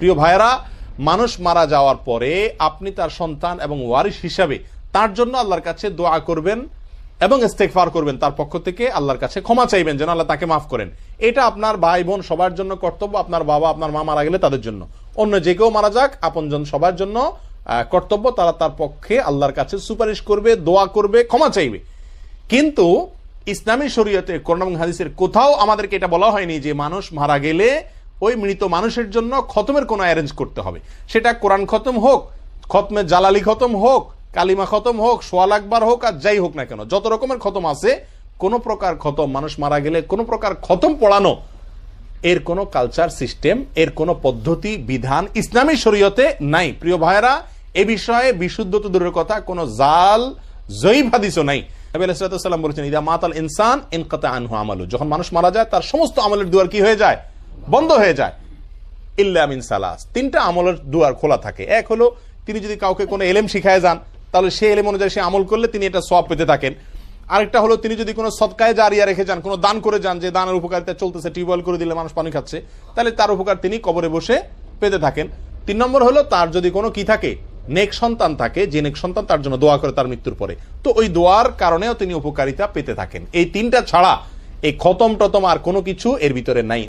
প্রিয় ভাইয়েরা, মানুষ মারা যাওয়ার পরে আপনি তার সন্তান এবং ওয়ারিস হিসাবে তার জন্য আল্লাহর কাছে দোয়া করবেন এবং ইস্তেগফার করবেন, তার পক্ষ থেকে আল্লাহর কাছে ক্ষমা চাইবেন যেন আল্লাহ তাকে মাফ করেন। এটা আপনার ভাই বোন সবার জন্য কর্তব্য। আপনার বাবা আপনার মা মারা গেলে তাদের জন্য, অন্য যে কেউ মারা যাক আপনজন সবার জন্য কর্তব্য, তারা তার পক্ষে আল্লাহর কাছে সুপারিশ করবে, দোয়া করবে, ক্ষমা চাইবে। কিন্তু ইসলামী শরীয়তে কোরআন এবং হাদিসের কোথাও আমাদেরকে এটা বলা হয়নি যে মানুষ মারা গেলে ওই মৃত মানুষের জন্য খতমের কোনো অ্যারেঞ্জ করতে হবে। সেটা কোরআন খতম হোক, খতমে জালালি খতম হোক, কালিমা খতম হোক, সোয়াল আকবার হোক, আর যাই হোক না কেন, যত রকমের খতম আছে, কোন প্রকার খতম, মানুষ মারা গেলে কোন প্রকার খতম পড়ানো, এর কোন কালচার সিস্টেম, এর কোন পদ্ধতি বিধান ইসলামী শরীয়তে নাই। প্রিয় ভাইয়েরা, এ বিষয়ে বিশুদ্ধ তো দূরের কথা, কোন জাল জয়ীফ হাদিসও নাই। নবী আলাইহিস সালাম বলেছেন, ইদা মাতাল ইনসান ইনকাতা আনহু আমালু, যখন মানুষ মারা যায় তার সমস্ত আমলের দুয়ার কি হয়ে যায়? বন্ধ হয়ে যায়। ইল্লা মিন সালাস, তিনটা আমলের দুয়ার খোলা থাকে। এক হলো তিনি যদি কাউকে কোনো এলেম শিখায় যান, তাহলে সেই এলেম অনুযায়ী সে আমল করলে তিনি এটা সওয়াব পেতে থাকেন। আরেকটা হলো তিনি যদি কোনো সদকায়ে জারিয়া রেখে যান, কোনো দান করে যান, যে দানের উপকারিতা চলতেছে, টিউবওয়েল করে দিলে মানুষ পানি খাচ্ছে, তাহলে তার উপকার তিনি কবরে বসে পেতে থাকেন। 3 নম্বর হলো তার যদি কোনো কি থাকে, নেক সন্তান থাকে, যে নেক সন্তান তার জন্য দোয়া করে তার মৃত্যুর পরে, তো ওই দোয়ার কারণেও তিনি উপকারিতা পেতে থাকেন। এই তিনটা ছাড়া এই খতম টতম আর কোনো কিছু এর ভিতরে নাই।